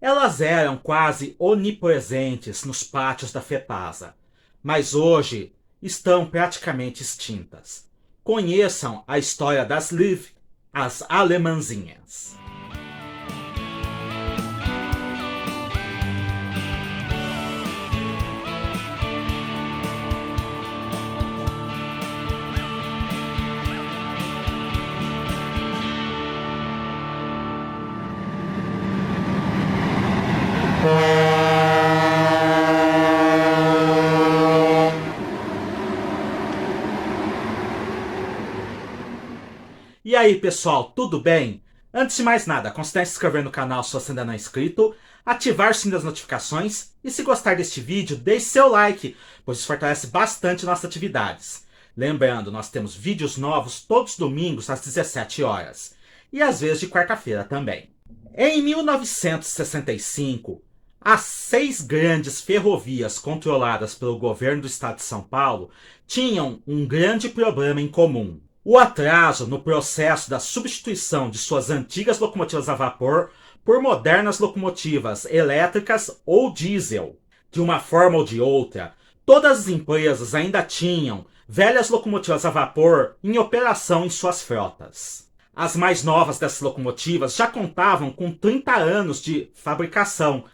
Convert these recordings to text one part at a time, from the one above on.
Elas eram quase onipresentes nos pátios da FEPASA, mas hoje estão praticamente extintas. Conheçam a história das Liv, as alemãzinhas. E aí pessoal, tudo bem? Antes de mais nada, considere se inscrever no canal se você ainda não é inscrito, ativar o sininho das notificações e se gostar deste vídeo, deixe seu like, pois isso fortalece bastante nossas atividades. Lembrando, nós temos vídeos novos todos os domingos às 17 horas e às vezes de quarta-feira também. Em 1965, as 6 grandes ferrovias controladas pelo governo do estado de São Paulo tinham um grande problema em comum: o atraso no processo da substituição de suas antigas locomotivas a vapor por modernas locomotivas elétricas ou diesel. De uma forma ou de outra, todas as empresas ainda tinham velhas locomotivas a vapor em operação em suas frotas. As mais novas dessas locomotivas já contavam com 30 anos de fabricação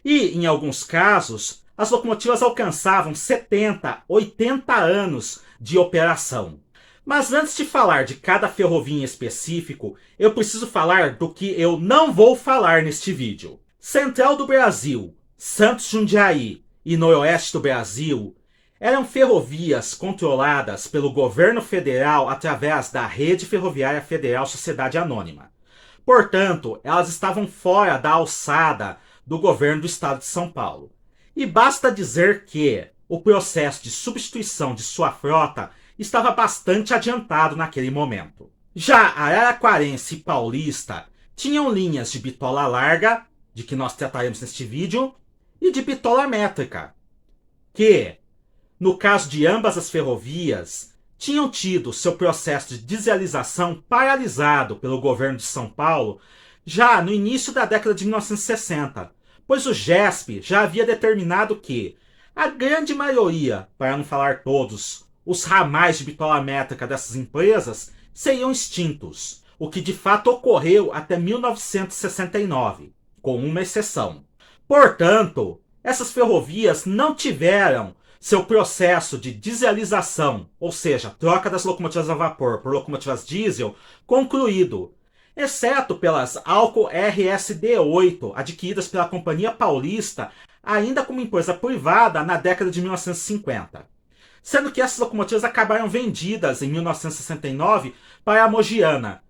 e, em alguns casos, as locomotivas alcançavam 70, 80 anos de operação. Mas antes de falar de cada ferrovia em específico, eu preciso falar do que eu não vou falar neste vídeo. Central do Brasil, Santos Jundiaí e Noroeste do Brasil eram ferrovias controladas pelo governo federal através da Rede Ferroviária Federal Sociedade Anônima. Portanto, elas estavam fora da alçada do governo do estado de São Paulo. E basta dizer que o processo de substituição de sua frota estava bastante adiantado naquele momento. Já Araraquarense e Paulista tinham linhas de bitola larga, de que nós trataremos neste vídeo, e de bitola métrica, que, no caso de ambas as ferrovias, tinham tido seu processo de dieselização paralisado pelo governo de São Paulo já no início da década de 1960, pois o GESP já havia determinado que a grande maioria, para não falar todos, os ramais de bitola métrica dessas empresas seriam extintos, o que de fato ocorreu até 1969, com uma exceção. Portanto, essas ferrovias não tiveram seu processo de dieselização, ou seja, troca das locomotivas a vapor por locomotivas diesel, concluído, exceto pelas Alco RSD-8, adquiridas pela Companhia Paulista, ainda como empresa privada na década de 1950. Sendo que essas locomotivas acabaram vendidas em 1969 para a Mogiana.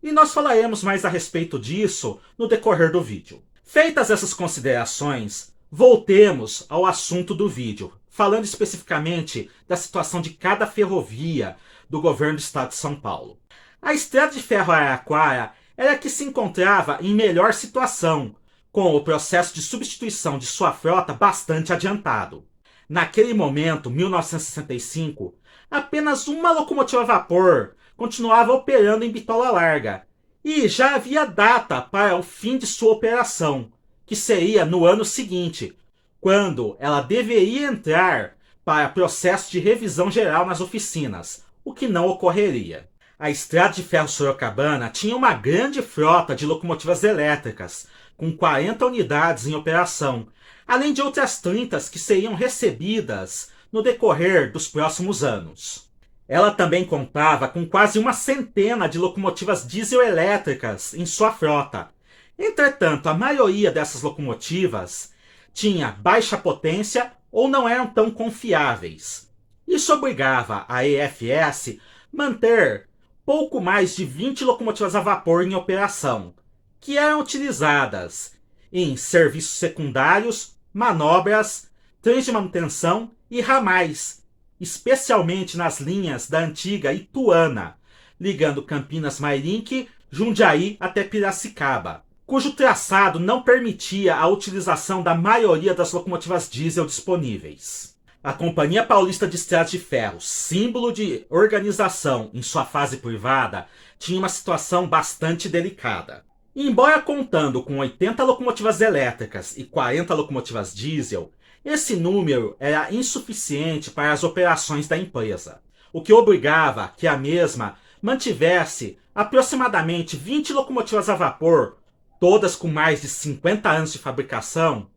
E nós falaremos mais a respeito disso no decorrer do vídeo. Feitas essas considerações, voltemos ao assunto do vídeo, falando especificamente da situação de cada ferrovia do governo do estado de São Paulo. A estrada de ferro Araraquara era a que se encontrava em melhor situação, com o processo de substituição de sua frota bastante adiantado. Naquele momento, 1965, apenas uma locomotiva a vapor continuava operando em bitola larga, e já havia data para o fim de sua operação, que seria no ano seguinte, quando ela deveria entrar para processo de revisão geral nas oficinas, o que não ocorreria. A Estrada de Ferro Sorocabana tinha uma grande frota de locomotivas elétricas, com 40 unidades em operação, além de outras 30 que seriam recebidas no decorrer dos próximos anos. Ela também contava com quase uma centena de locomotivas diesel-elétricas em sua frota. Entretanto, a maioria dessas locomotivas tinha baixa potência ou não eram tão confiáveis. Isso obrigava a EFS manter pouco mais de 20 locomotivas a vapor em operação, que eram utilizadas em serviços secundários, manobras, trens de manutenção e ramais, especialmente nas linhas da antiga Ituana, ligando Campinas-Mairinque, Jundiaí até Piracicaba, cujo traçado não permitia a utilização da maioria das locomotivas diesel disponíveis. A Companhia Paulista de Estradas de Ferro, símbolo de organização em sua fase privada, tinha uma situação bastante delicada. Embora contando com 80 locomotivas elétricas e 40 locomotivas diesel, esse número era insuficiente para as operações da empresa, o que obrigava que a mesma mantivesse aproximadamente 20 locomotivas a vapor, todas com mais de 50 anos de fabricação,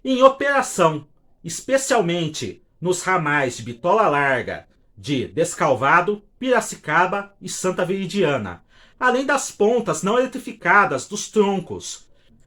em operação, especialmente nos ramais de Bitola Larga, de Descalvado, Piracicaba e Santa Veridiana, além das pontas não eletrificadas dos troncos.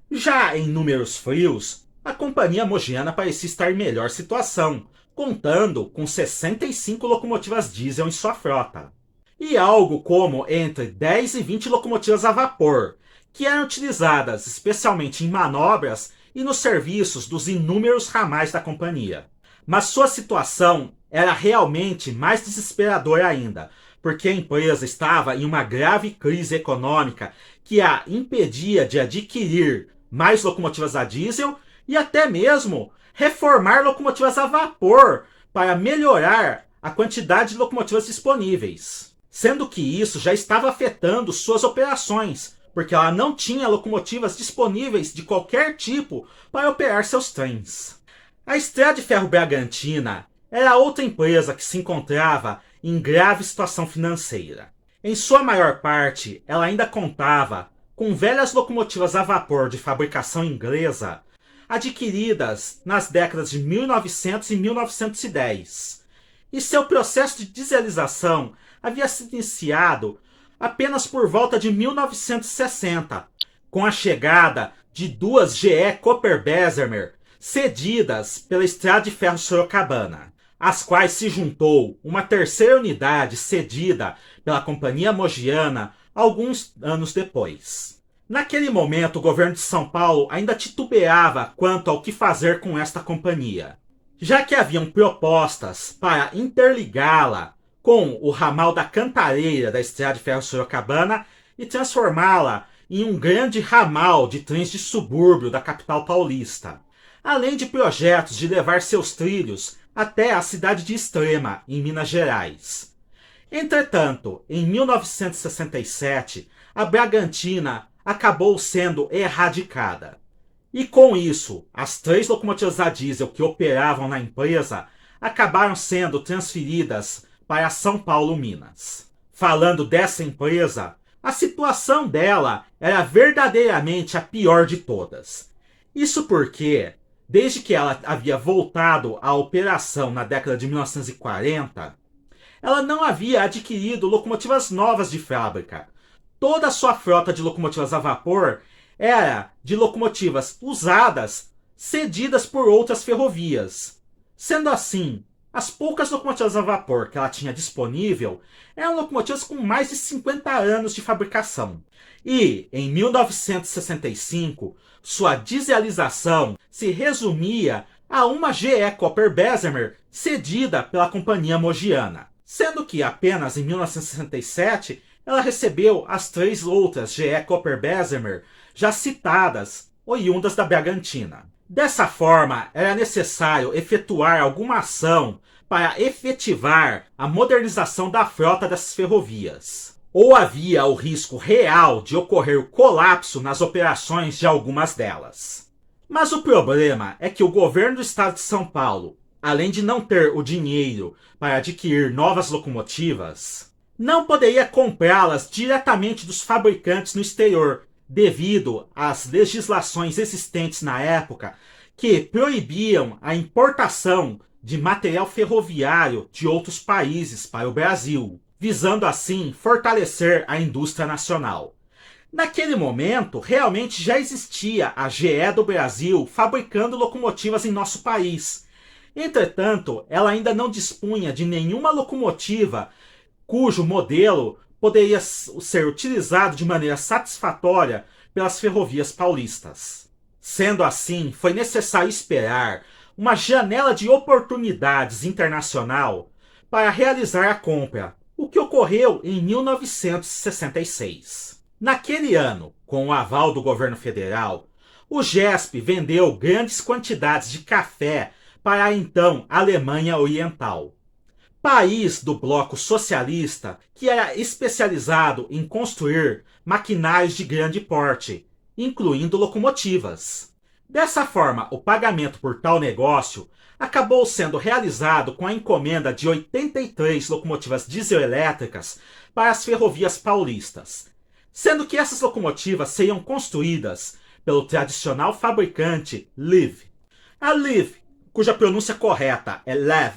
Já em números frios, a companhia mogiana parecia estar em melhor situação, contando com 65 locomotivas diesel em sua frota. E algo como entre 10 e 20 locomotivas a vapor, que eram utilizadas especialmente em manobras e nos serviços dos inúmeros ramais da companhia. Mas sua situação era realmente mais desesperadora ainda, porque a empresa estava em uma grave crise econômica que a impedia de adquirir mais locomotivas a diesel e até mesmo reformar locomotivas a vapor para melhorar a quantidade de locomotivas disponíveis. Sendo que isso já estava afetando suas operações, porque ela não tinha locomotivas disponíveis de qualquer tipo para operar seus trens. A Estrada de Ferro Bragantina era outra empresa que se encontrava em grave situação financeira. Em sua maior parte, ela ainda contava com velhas locomotivas a vapor de fabricação inglesa, adquiridas nas décadas de 1900 e 1910. E seu processo de dieselização havia sido iniciado apenas por volta de 1960, com a chegada de duas GE Cooper-Bessemer cedidas pela Estrada de Ferro Sorocabana, às quais se juntou uma terceira unidade cedida pela Companhia Mogiana alguns anos depois. Naquele momento, o governo de São Paulo ainda titubeava quanto ao que fazer com esta companhia, já que haviam propostas para interligá-la com o ramal da Cantareira da Estrada de Ferro Sorocabana e transformá-la em um grande ramal de trens de subúrbio da capital paulista, além de projetos de levar seus trilhos até a cidade de Extrema, em Minas Gerais. Entretanto, em 1967, a Bragantina acabou sendo erradicada. E com isso, as 3 locomotivas a diesel que operavam na empresa acabaram sendo transferidas para São Paulo, Minas. Falando dessa empresa, a situação dela era verdadeiramente a pior de todas. Isso porque, desde que ela havia voltado à operação na década de 1940, ela não havia adquirido locomotivas novas de fábrica. Toda a sua frota de locomotivas a vapor era de locomotivas usadas cedidas por outras ferrovias. Sendo assim, as poucas locomotivas a vapor que ela tinha disponível eram locomotivas com mais de 50 anos de fabricação. E, em 1965, sua dieselização se resumia a uma GE Cooper-Bessemer cedida pela Companhia Mogiana, sendo que apenas em 1967 ela recebeu as 3 outras GE Cooper-Bessemer já citadas, oriundas da Bragantina. Dessa forma, era necessário efetuar alguma ação para efetivar a modernização da frota dessas ferrovias. Ou havia o risco real de ocorrer o colapso nas operações de algumas delas. Mas o problema é que o governo do estado de São Paulo, além de não ter o dinheiro para adquirir novas locomotivas, não poderia comprá-las diretamente dos fabricantes no exterior, devido às legislações existentes na época que proibiam a importação de material ferroviário de outros países para o Brasil, visando assim fortalecer a indústria nacional. Naquele momento, realmente já existia a GE do Brasil fabricando locomotivas em nosso país. Entretanto, ela ainda não dispunha de nenhuma locomotiva cujo modelo poderia ser utilizado de maneira satisfatória pelas ferrovias paulistas. Sendo assim, foi necessário esperar uma janela de oportunidades internacional para realizar a compra, o que ocorreu em 1966. Naquele ano, com o aval do governo federal, o GESP vendeu grandes quantidades de café para a então Alemanha Oriental. país do bloco socialista que era especializado em construir maquinários de grande porte, incluindo locomotivas. Dessa forma, o pagamento por tal negócio acabou sendo realizado com a encomenda de 83 locomotivas dieselétricas para as ferrovias paulistas, sendo que essas locomotivas seriam construídas pelo tradicional fabricante Liv. A Liv, cuja pronúncia correta é Lev,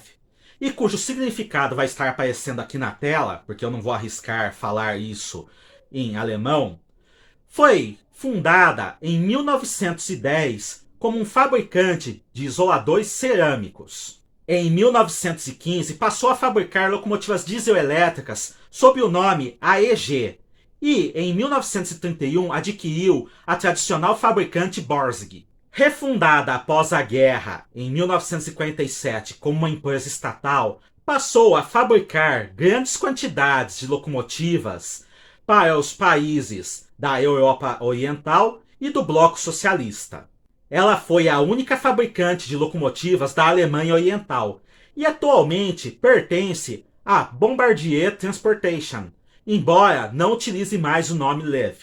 e cujo significado vai estar aparecendo aqui na tela, porque eu não vou arriscar falar isso em alemão, foi fundada em 1910 como um fabricante de isoladores cerâmicos. Em 1915 passou a fabricar locomotivas dieselétricas sob o nome AEG e em 1931 adquiriu a tradicional fabricante Borsig. Refundada após a guerra em 1947 como uma empresa estatal, passou a fabricar grandes quantidades de locomotivas para os países da Europa Oriental e do Bloco Socialista. Ela foi a única fabricante de locomotivas da Alemanha Oriental e atualmente pertence à Bombardier Transportation, embora não utilize mais o nome Lev.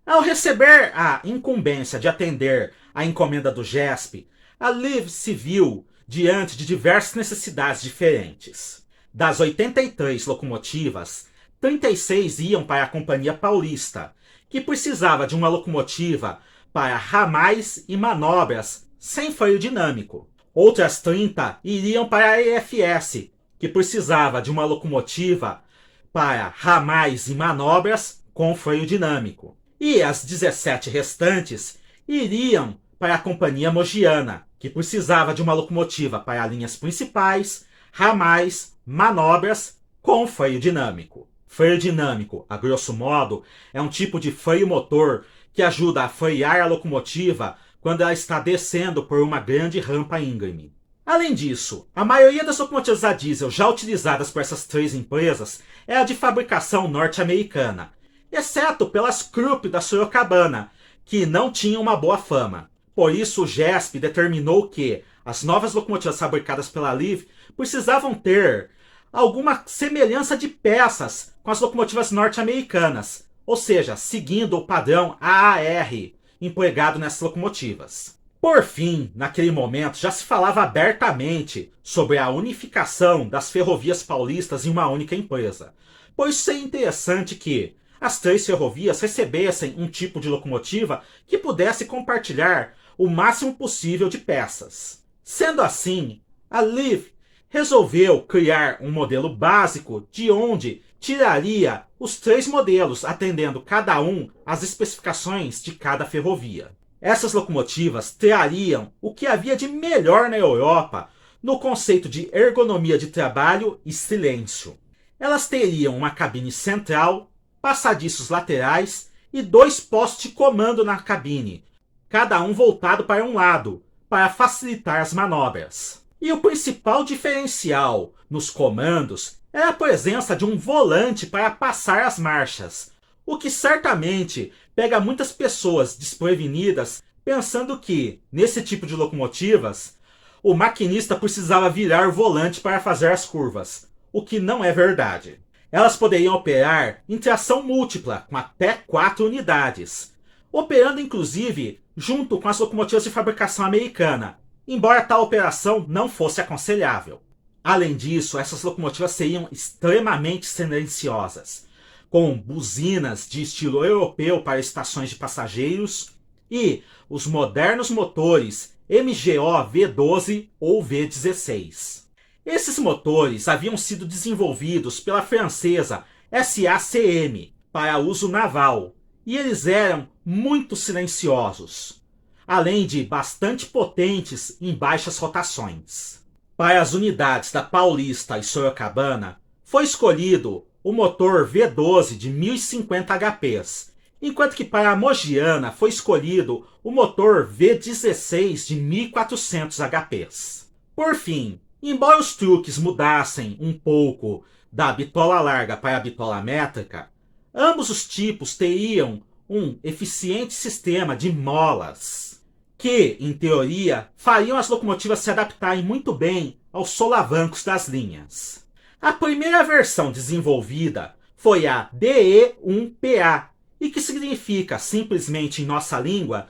Ao receber a incumbência de atender a encomenda do GESP, a Liv se viu diante de diversas necessidades diferentes. Das 83 locomotivas, 36 iam para a Companhia Paulista, que precisava de uma locomotiva para ramais e manobras sem freio dinâmico. Outras 30 iriam para a EFS, que precisava de uma locomotiva para ramais e manobras com freio dinâmico. E as 17 restantes iriam para a Companhia Mogiana, que precisava de uma locomotiva para linhas principais, ramais, manobras com freio dinâmico. Freio dinâmico, a grosso modo, é um tipo de freio motor que ajuda a frear a locomotiva quando ela está descendo por uma grande rampa íngreme. Além disso, a maioria das locomotivas a diesel já utilizadas por essas três empresas é a de fabricação norte-americana, exceto pelas Krupp da Sorocabana, que não tinham uma boa fama. Por isso, o GESP determinou que as novas locomotivas fabricadas pela Liv precisavam ter alguma semelhança de peças com as locomotivas norte-americanas, ou seja, seguindo o padrão AAR empregado nessas locomotivas. Por fim, naquele momento, já se falava abertamente sobre a unificação das ferrovias paulistas em uma única empresa. Por isso é interessante que as três ferrovias recebessem um tipo de locomotiva que pudesse compartilhar o máximo possível de peças. Sendo assim, a Liv resolveu criar um modelo básico de onde tiraria os três modelos, atendendo cada um às especificações de cada ferrovia. Essas locomotivas trariam o que havia de melhor na Europa no conceito de ergonomia de trabalho e silêncio. Elas teriam uma cabine central, passadiços laterais e 2 postos de comando na cabine, cada um voltado para um lado, para facilitar as manobras. E o principal diferencial nos comandos era a presença de um volante para passar as marchas, o que certamente pega muitas pessoas desprevenidas pensando que, nesse tipo de locomotivas, o maquinista precisava virar o volante para fazer as curvas, o que não é verdade. Elas poderiam operar em tração múltipla, com até 4 unidades, operando inclusive junto com as locomotivas de fabricação americana, embora tal operação não fosse aconselhável. Além disso, essas locomotivas seriam extremamente silenciosas, com buzinas de estilo europeu para estações de passageiros e os modernos motores MGO V12 ou V16. Esses motores haviam sido desenvolvidos pela francesa SACM para uso naval e eles eram muito silenciosos, além de bastante potentes em baixas rotações. Para as unidades da Paulista e Sorocabana, foi escolhido o motor V12 de 1050 HPs, enquanto que para a Mogiana foi escolhido o motor V16 de 1400 HPs. Por fim, embora os truques mudassem um pouco da bitola larga para a bitola métrica, ambos os tipos teriam um eficiente sistema de molas, que, em teoria, fariam as locomotivas se adaptarem muito bem aos solavancos das linhas. A primeira versão desenvolvida foi a DE1PA, e que significa, simplesmente em nossa língua,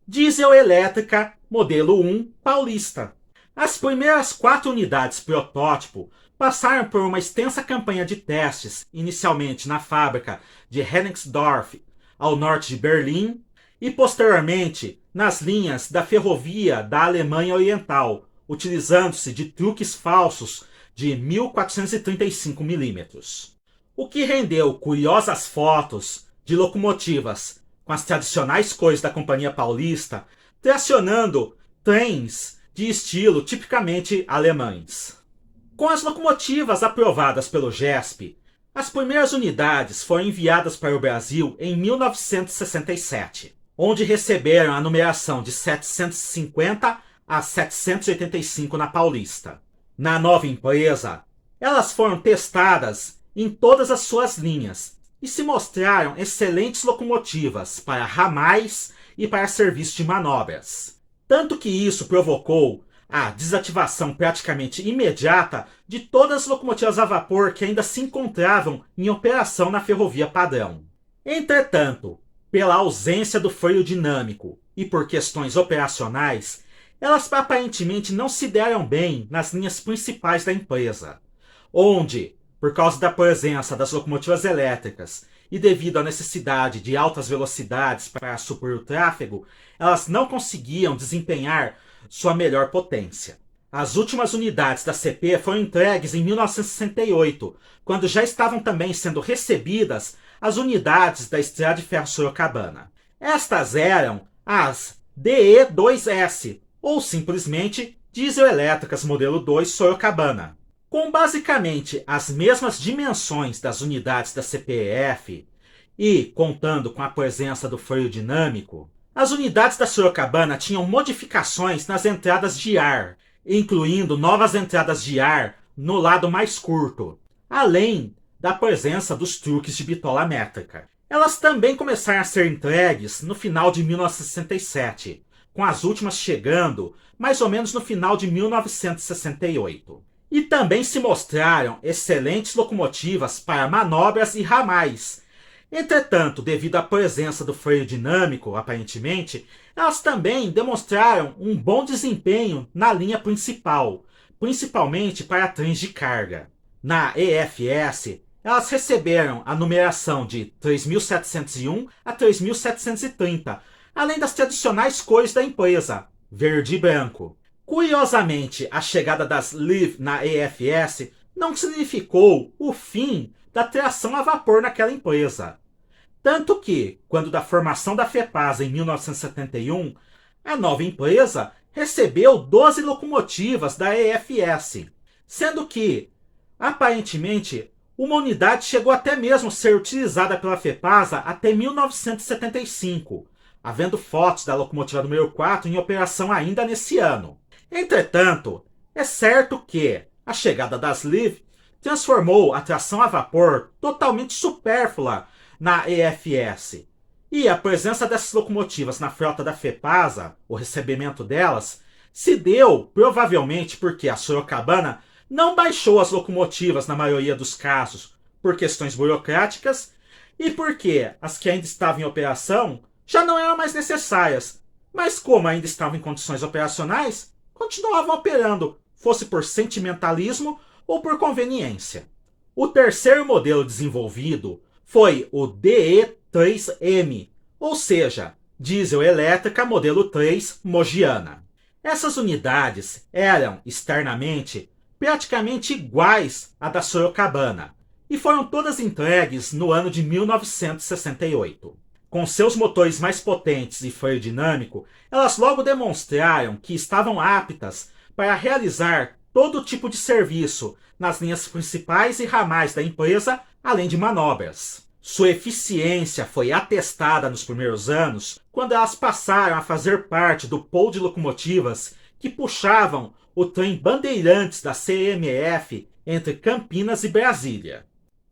Diesel Elétrica Modelo 1 Paulista. As primeiras 4 unidades protótipo passaram por uma extensa campanha de testes, inicialmente na fábrica de Hennigsdorf, ao norte de Berlim, e posteriormente nas linhas da ferrovia da Alemanha Oriental, utilizando-se de truques falsos de 1435 mm. O que rendeu curiosas fotos de locomotivas com as tradicionais cores da Companhia Paulista, tracionando trens de estilo tipicamente alemães. Com as locomotivas aprovadas pelo GESP, as primeiras unidades foram enviadas para o Brasil em 1967, onde receberam a numeração de 750 a 785 na Paulista. Na nova empresa, elas foram testadas em todas as suas linhas e se mostraram excelentes locomotivas para ramais e para serviço de manobras. Tanto que isso provocou a desativação praticamente imediata de todas as locomotivas a vapor que ainda se encontravam em operação na ferrovia padrão. Entretanto, pela ausência do freio dinâmico e por questões operacionais, elas aparentemente não se deram bem nas linhas principais da empresa, onde, por causa da presença das locomotivas elétricas e devido à necessidade de altas velocidades para suprir o tráfego, elas não conseguiam desempenhar sua melhor potência. As últimas unidades da CP foram entregues em 1968, quando já estavam também sendo recebidas as unidades da Estrada de Ferro Sorocabana. Estas eram as DE2S, ou simplesmente Diesel Elétricas Modelo 2 Sorocabana. Com basicamente as mesmas dimensões das unidades da CPEF e contando com a presença do freio dinâmico, as unidades da Sorocabana tinham modificações nas entradas de ar, incluindo novas entradas de ar no lado mais curto, além da presença dos truques de bitola métrica. Elas também começaram a ser entregues no final de 1967, com as últimas chegando mais ou menos no final de 1968. E também se mostraram excelentes locomotivas para manobras e ramais. Entretanto, devido à presença do freio dinâmico, aparentemente, elas também demonstraram um bom desempenho na linha principal, principalmente para trens de carga. Na EFS, elas receberam a numeração de 3701 a 3730, além das tradicionais cores da empresa, verde e branco. Curiosamente, a chegada das LIV na EFS não significou o fim da tração a vapor naquela empresa. Tanto que, quando da formação da FEPASA em 1971, a nova empresa recebeu 12 locomotivas da EFS, sendo que, aparentemente, uma unidade chegou até mesmo a ser utilizada pela FEPASA até 1975, havendo fotos da locomotiva número 4 em operação ainda nesse ano. Entretanto, é certo que a chegada das LIV transformou a tração a vapor totalmente supérflua na EFS, e a presença dessas locomotivas na frota da FEPASA, o recebimento delas, se deu provavelmente porque a Sorocabana não baixou as locomotivas na maioria dos casos por questões burocráticas e porque as que ainda estavam em operação já não eram mais necessárias, mas como ainda estavam em condições operacionais, continuavam operando, fosse por sentimentalismo ou por conveniência. O terceiro modelo desenvolvido foi o DE3M, ou seja, Diesel Elétrica Modelo 3 Mogiana. Essas unidades eram, externamente, praticamente iguais à da Sorocabana, e foram todas entregues no ano de 1968. Com seus motores mais potentes e freio dinâmico, elas logo demonstraram que estavam aptas para realizar todo tipo de serviço nas linhas principais e ramais da empresa, além de manobras. Sua eficiência foi atestada nos primeiros anos, quando elas passaram a fazer parte do pool de locomotivas que puxavam o trem Bandeirantes da CMF entre Campinas e Brasília.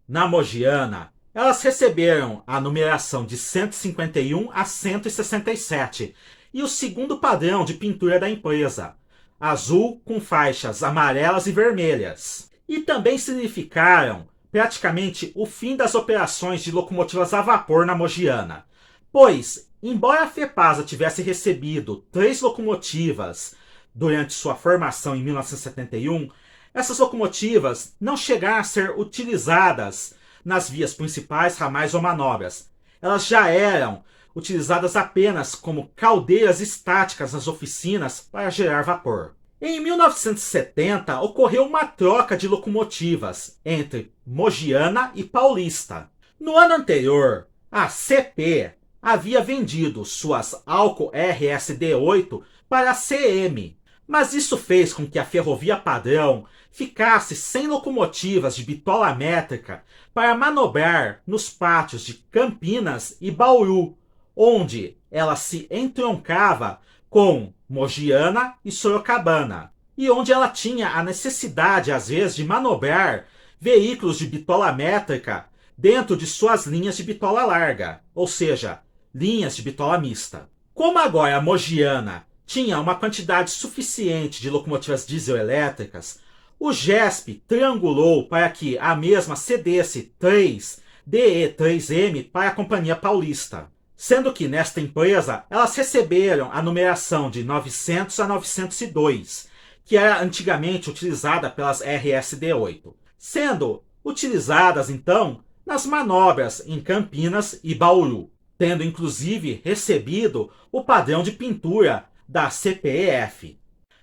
Na Mogiana, elas receberam a numeração de 151 a 167 e o segundo padrão de pintura da empresa, azul com faixas amarelas e vermelhas. e também significaram praticamente o fim das operações de locomotivas a vapor na Mogiana, pois, embora a FEPASA tivesse recebido 3 locomotivas durante sua formação em 1971, essas locomotivas não chegaram a ser utilizadas nas vias principais, ramais ou manobras. Elas já eram utilizadas apenas como caldeiras estáticas nas oficinas para gerar vapor. Em 1970, ocorreu uma troca de locomotivas entre Mogiana e Paulista. No ano anterior, a CP havia vendido suas Alco RSD-8 para a CM, mas isso fez com que a Ferrovia Padrão ficasse sem locomotivas de bitola métrica para manobrar nos pátios de Campinas e Bauru, onde ela se entroncava com Mogiana e Sorocabana, e onde ela tinha a necessidade, às vezes, de manobrar veículos de bitola métrica dentro de suas linhas de bitola larga, ou seja, linhas de bitola mista. Como agora a Mogiana tinha uma quantidade suficiente de locomotivas dieselétricas, o GESP triangulou para que a mesma cedesse 3 DE3M para a Companhia Paulista, sendo que nesta empresa elas receberam a numeração de 900 a 902, que era antigamente utilizada pelas RSD-8, sendo utilizadas então nas manobras em Campinas e Bauru, tendo inclusive recebido o padrão de pintura da CPEF.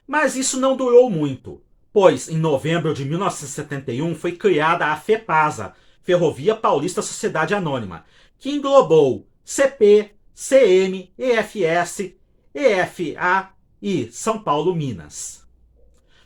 Mas isso não durou muito, pois em novembro de 1971 foi criada a FEPASA, Ferrovia Paulista Sociedade Anônima, que englobou CP, CM, EFS, EFA e São Paulo Minas.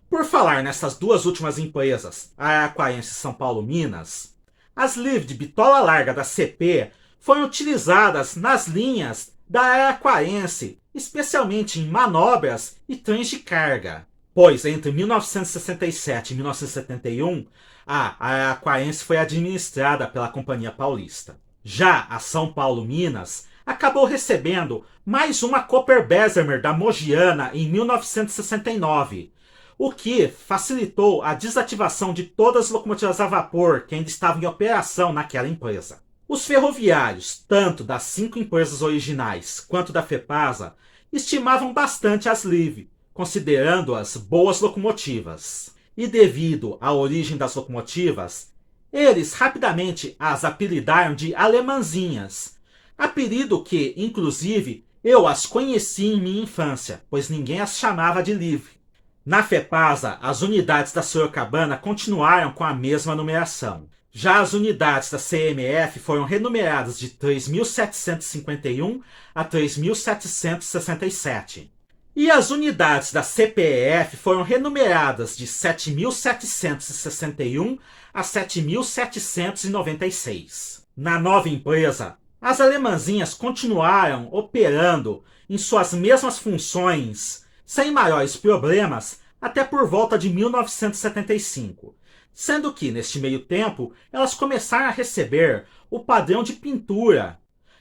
Por falar nessas duas últimas empresas, a Araquarense e São Paulo Minas, as livres de bitola larga da CP foram utilizadas nas linhas da Araquarense, especialmente em manobras e trens de carga, pois entre 1967 e 1971 a Araquarense foi administrada pela Companhia Paulista. Já a São Paulo Minas acabou recebendo mais uma Cooper Bessemer da Mogiana em 1969, o que facilitou a desativação de todas as locomotivas a vapor que ainda estavam em operação naquela empresa. Os ferroviários, tanto das 5 empresas originais quanto da FEPASA, estimavam bastante as LIV, considerando-as boas locomotivas. E devido à origem das locomotivas, eles rapidamente as apelidaram de alemãzinhas, apelido que, inclusive, eu as conheci em minha infância, pois ninguém as chamava de LIV. Na FEPASA, as unidades da Sorocabana continuaram com a mesma numeração. Já as unidades da CMF foram renumeradas de 3.751 a 3.767. E as unidades da CPEF foram renumeradas de 7.761 a 7.796. Na nova empresa, as alemãzinhas continuaram operando em suas mesmas funções, sem maiores problemas, até por volta de 1975. Sendo que, neste meio tempo, elas começaram a receber o padrão de pintura,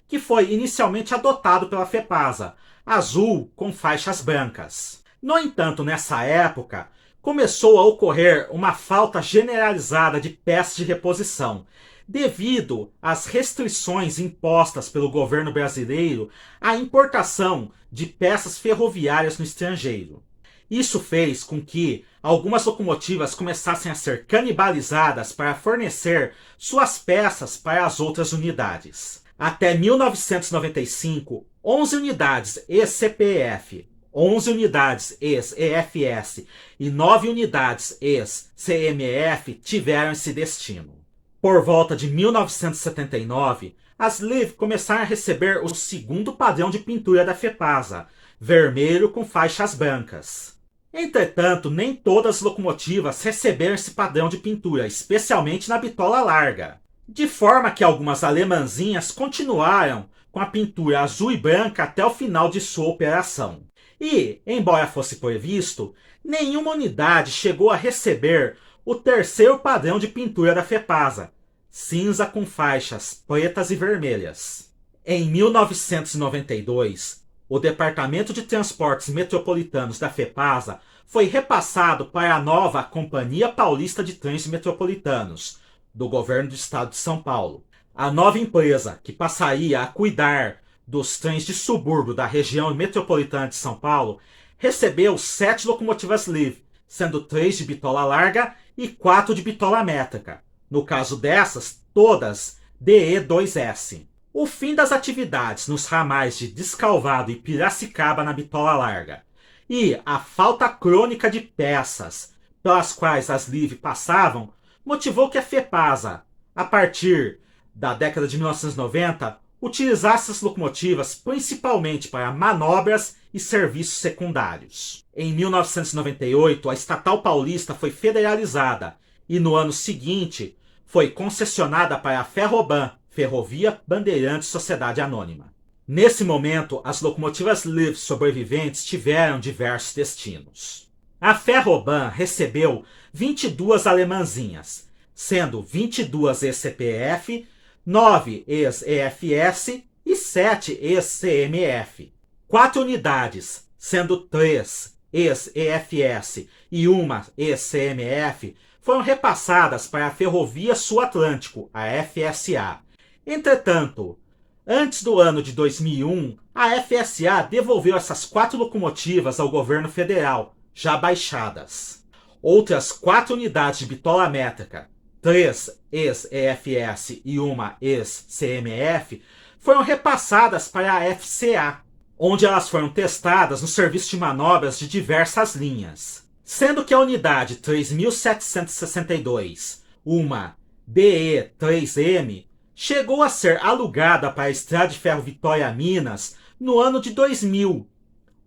que foi inicialmente adotado pela FEPASA, azul com faixas brancas. No entanto, nessa época, começou a ocorrer uma falta generalizada de peças de reposição, devido às restrições impostas pelo governo brasileiro à importação de peças ferroviárias no estrangeiro. Isso fez com que algumas locomotivas começassem a ser canibalizadas para fornecer suas peças para as outras unidades. Até 1995, 11 unidades ex-CPF, 11 unidades ex-EFS e 9 unidades ex-CMF tiveram esse destino. Por volta de 1979, as LIV começaram a receber o segundo padrão de pintura da FEPASA, vermelho com faixas brancas. Entretanto, nem todas as locomotivas receberam esse padrão de pintura, especialmente na bitola larga, de forma que algumas alemãzinhas continuaram com a pintura azul e branca até o final de sua operação. E, embora fosse previsto, nenhuma unidade chegou a receber o terceiro padrão de pintura da FEPASA, cinza com faixas pretas e vermelhas. Em 1992, o Departamento de Transportes Metropolitanos da FEPASA foi repassado para a nova Companhia Paulista de Trens Metropolitanos, do governo do estado de São Paulo. A nova empresa, que passaria a cuidar dos trens de subúrbio da região metropolitana de São Paulo, recebeu 7 locomotivas Liv, sendo 3 de bitola larga e 4 de bitola métrica. No caso dessas, todas DE2S. O fim das atividades nos ramais de Descalvado e Piracicaba na bitola larga e a falta crônica de peças pelas quais as Liv passavam motivou que a FEPASA, a partir da década de 1990, utilizasse as locomotivas principalmente para manobras e serviços secundários. Em 1998, a estatal paulista foi federalizada e no ano seguinte foi concessionada para a Ferroban, Ferrovia Bandeirantes Sociedade Anônima. Nesse momento, as locomotivas Liv sobreviventes tiveram diversos destinos. A Ferroban recebeu 22 alemãzinhas, sendo 22 ex-CPF, 9 ex-EFS e 7 ex-CMF. 4 unidades, sendo 3 ex-EFS e 1 ex-CMF, foram repassadas para a Ferrovia Sul-Atlântico, a FSA. Entretanto, antes do ano de 2001, a FSA devolveu essas 4 locomotivas ao governo federal, já baixadas. Outras 4 unidades de bitola métrica, 3 ex-EFS e 1 ex-CMF, foram repassadas para a FCA, onde elas foram testadas no serviço de manobras de diversas linhas. Sendo que a unidade 3762, uma DE3M, chegou a ser alugada para a Estrada de Ferro Vitória-Minas no ano de 2000,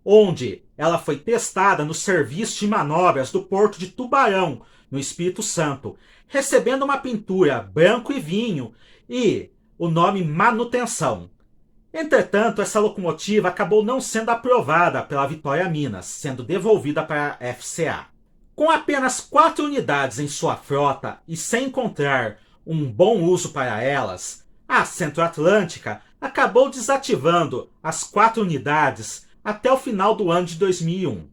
onde ela foi testada no serviço de manobras do Porto de Tubarão, no Espírito Santo, recebendo uma pintura branco e vinho e o nome manutenção. Entretanto, essa locomotiva acabou não sendo aprovada pela Vitória Minas, sendo devolvida para a FCA. Com apenas 4 unidades em sua frota e sem encontrar um bom uso para elas, a Centro-Atlântica acabou desativando as 4 unidades até o final do ano de 2001,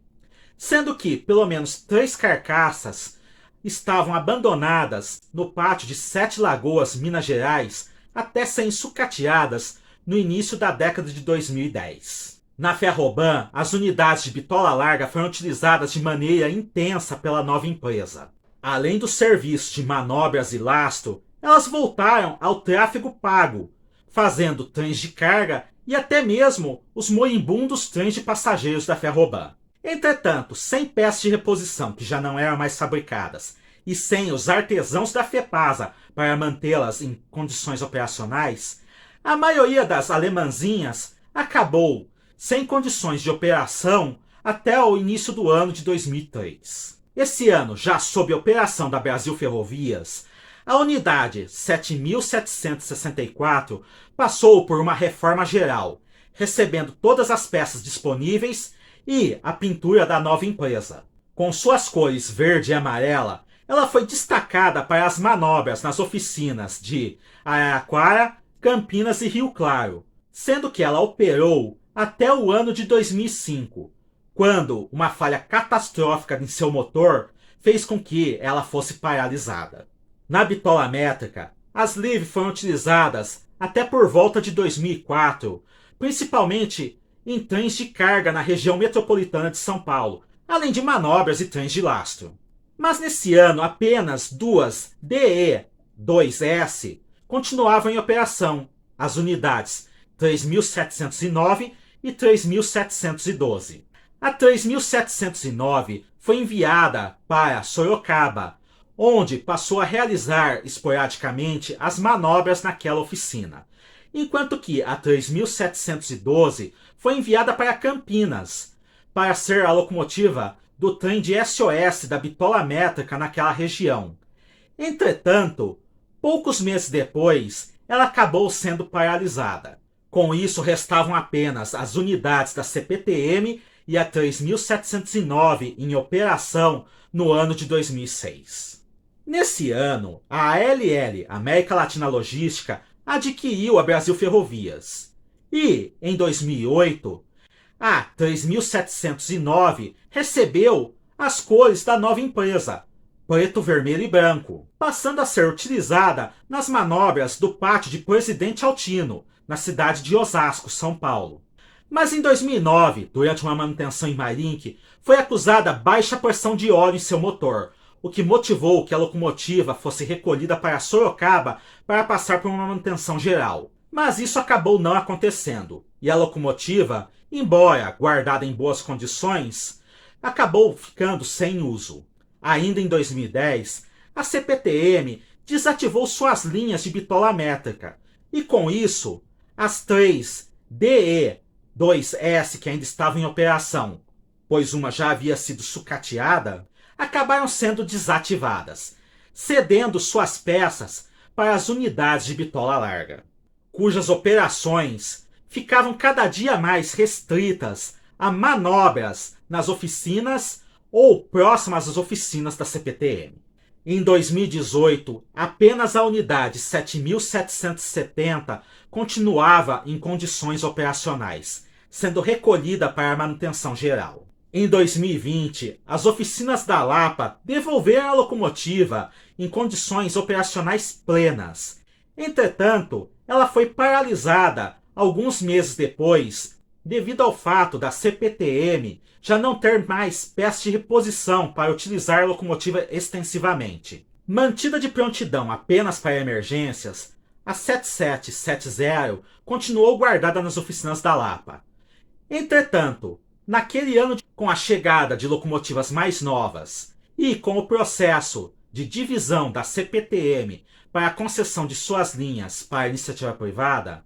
sendo que pelo menos 3 carcaças estavam abandonadas no pátio de Sete Lagoas, Minas Gerais, até serem sucateadas no início da década de 2010. Na Ferroban, as unidades de bitola larga foram utilizadas de maneira intensa pela nova empresa. Além do serviço de manobras e lastro, elas voltaram ao tráfego pago, fazendo trens de carga e até mesmo os moribundos trens de passageiros da Ferroban. Entretanto, sem peças de reposição que já não eram mais fabricadas e sem os artesãos da FEPASA para mantê-las em condições operacionais, a maioria das alemãzinhas acabou sem condições de operação até o início do ano de 2003. Esse ano, já sob operação da Brasil Ferrovias, a unidade 7.764 passou por uma reforma geral, recebendo todas as peças disponíveis e a pintura da nova empresa. Com suas cores verde e amarela, ela foi destacada para as manobras nas oficinas de Araraquara, Campinas e Rio Claro, sendo que ela operou até o ano de 2005, quando uma falha catastrófica em seu motor fez com que ela fosse paralisada. Na bitola métrica, as Liv foram utilizadas até por volta de 2004, principalmente em trens de carga na região metropolitana de São Paulo, além de manobras e trens de lastro. Mas nesse ano, apenas 2 DE2S continuavam em operação, as unidades 3.709 e 3.712. A 3.709 foi enviada para Sorocaba, onde passou a realizar esporadicamente as manobras naquela oficina, enquanto que a 3.712 foi enviada para Campinas, para ser a locomotiva do trem de SOS da bitola métrica naquela região. Entretanto, poucos meses depois, ela acabou sendo paralisada. Com isso, restavam apenas as unidades da CPTM e a 3.709 em operação no ano de 2006. Nesse ano, a ALL, América Latina Logística, adquiriu a Brasil Ferrovias. E, em 2008, a 3.709 recebeu as cores da nova empresa, preto, vermelho e branco, passando a ser utilizada nas manobras do pátio de Presidente Altino, na cidade de Osasco, São Paulo. Mas em 2009, durante uma manutenção em Mairink, foi acusada baixa pressão de óleo em seu motor, o que motivou que a locomotiva fosse recolhida para Sorocaba para passar por uma manutenção geral. Mas isso acabou não acontecendo, e a locomotiva, embora guardada em boas condições, acabou ficando sem uso. Ainda em 2010, a CPTM desativou suas linhas de bitola métrica, e com isso, as três DE2S que ainda estavam em operação, pois uma já havia sido sucateada, acabaram sendo desativadas, cedendo suas peças para as unidades de bitola larga, cujas operações ficavam cada dia mais restritas a manobras nas oficinas ou próximas às oficinas da CPTM. Em 2018, apenas a unidade 7.770 continuava em condições operacionais, sendo recolhida para a manutenção geral. Em 2020, as oficinas da Lapa devolveram a locomotiva em condições operacionais plenas. Entretanto, ela foi paralisada alguns meses depois, devido ao fato da CPTM já não ter mais peças de reposição para utilizar a locomotiva extensivamente. Mantida de prontidão apenas para emergências, a 7770 continuou guardada nas oficinas da Lapa. Entretanto, naquele ano, com a chegada de locomotivas mais novas e com o processo de divisão da CPTM para a concessão de suas linhas para a iniciativa privada,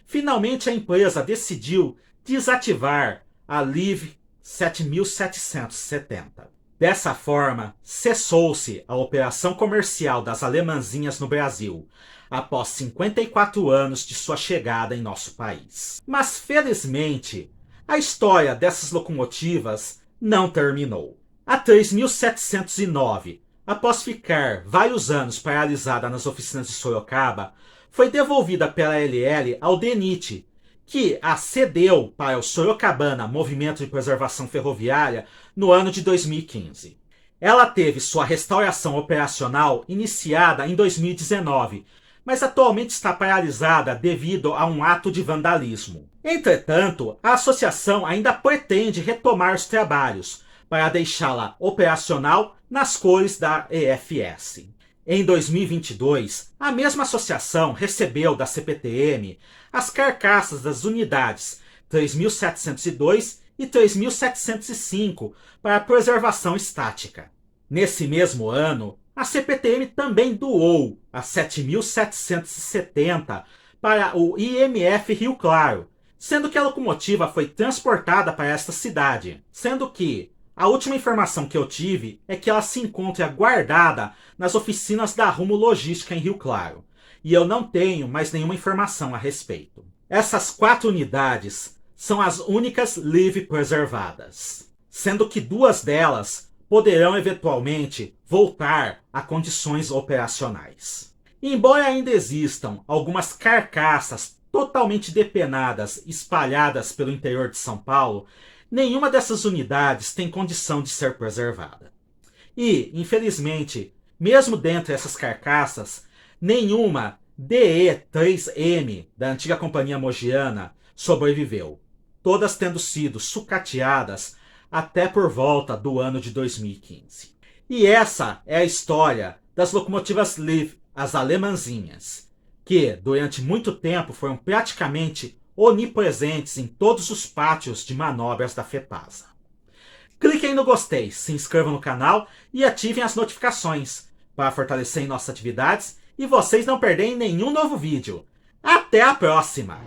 finalmente a empresa decidiu desativar a LIV 7770. Dessa forma, cessou-se a operação comercial das alemãzinhas no Brasil, após 54 anos de sua chegada em nosso país. Mas, felizmente, a história dessas locomotivas não terminou. A 3709, após ficar vários anos paralisada nas oficinas de Sorocaba, foi devolvida pela LL ao DENIT, que a cedeu para o Sorocabana Movimento de Preservação Ferroviária no ano de 2015. Ela teve sua restauração operacional iniciada em 2019, mas atualmente está paralisada devido a um ato de vandalismo. Entretanto, a associação ainda pretende retomar os trabalhos para deixá-la operacional nas cores da EFS. Em 2022, a mesma associação recebeu da CPTM as carcaças das unidades 3.702 e 3.705 para preservação estática. Nesse mesmo ano, a CPTM também doou a 7.770 para o IMF Rio Claro, sendo que a locomotiva foi transportada para esta cidade, sendo que a última informação que eu tive é que ela se encontra guardada nas oficinas da Rumo Logística em Rio Claro, e eu não tenho mais nenhuma informação a respeito. Essas 4 unidades são as únicas LIV preservadas, sendo que 2 delas poderão eventualmente voltar a condições operacionais. Embora ainda existam algumas carcaças totalmente depenadas espalhadas pelo interior de São Paulo, nenhuma dessas unidades tem condição de ser preservada. E, infelizmente, mesmo dentre essas carcaças, nenhuma DE3M da antiga Companhia Mogiana sobreviveu, todas tendo sido sucateadas até por volta do ano de 2015. E essa é a história das locomotivas LIV, as alemãzinhas, que durante muito tempo foram praticamente onipresentes em todos os pátios de manobras da FEPASA. Cliquem no gostei, se inscrevam no canal e ativem as notificações para fortalecer nossas atividades e vocês não perderem nenhum novo vídeo. Até a próxima!